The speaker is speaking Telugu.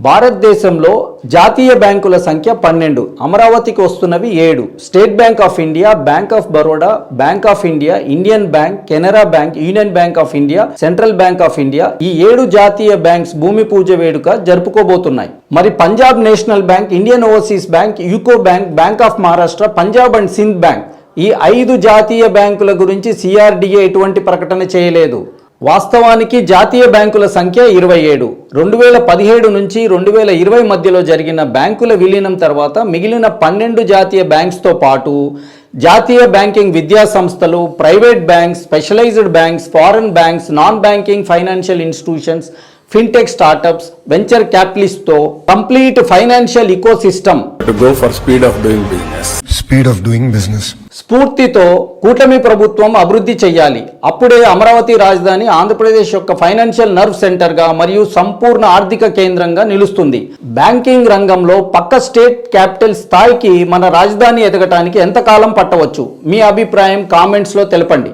భారతదేశంలో జాతీయ బ్యాంకుల సంఖ్య 12, అమరావతికి వస్తున్నవి 7. State bank of India, bank of Baroda, bank of India, Indian bank, Canara bank, union bank of India, central bank of India ఈ 7 జాతీయ బ్యాంక్స్ భూమి పూజ వేడుక జరుపుకోబోతున్నాయి. మరి Punjab national bank, Indian overseas bank, UCO bank, bank of Maharashtra, Punjab and Sindh bank ఈ 5 జాతీయ బ్యాంకుల గురించి సిఆర్డిఏ ఎటువంటి ప్రకటన చేయలేదు. వాస్తవానికి జాతీయ బ్యాంకుల సంఖ్య 27. 2017 నుంచి 2020 మధ్యలో జరిగిన బ్యాంకుల విలీనం తర్వాత మిగిలిన 12 జాతీయ బ్యాంక్స్తో పాటు జాతీయ బ్యాంకింగ్ విద్యా సంస్థలు, private banks, specialised banks, foreign banks, non banking financial institutions, fintech startups, venture క్యాపిటలిస్ట్తో complete financial ecosystem speed of doing business స్ఫూర్తితో కూటమి ప్రభుత్వం అభివృద్ధి చేయాలి. అప్పుడే అమరావతి రాజధాని ఆంధ్రప్రదేశ్ యొక్క ఫైనాన్షియల్ నర్వ్ సెంటర్గా మరియు సంపూర్ణ ఆర్థిక కేంద్రంగా నిలుస్తుంది. బ్యాంకింగ్ రంగంలో పక్క స్టేట్ క్యాపిటల్ స్థాయికి మన రాజధాని ఎదగటానికి ఎంతకాలం పట్టవచ్చు? మీ అభిప్రాయం కామెంట్స్లో తెలపండి.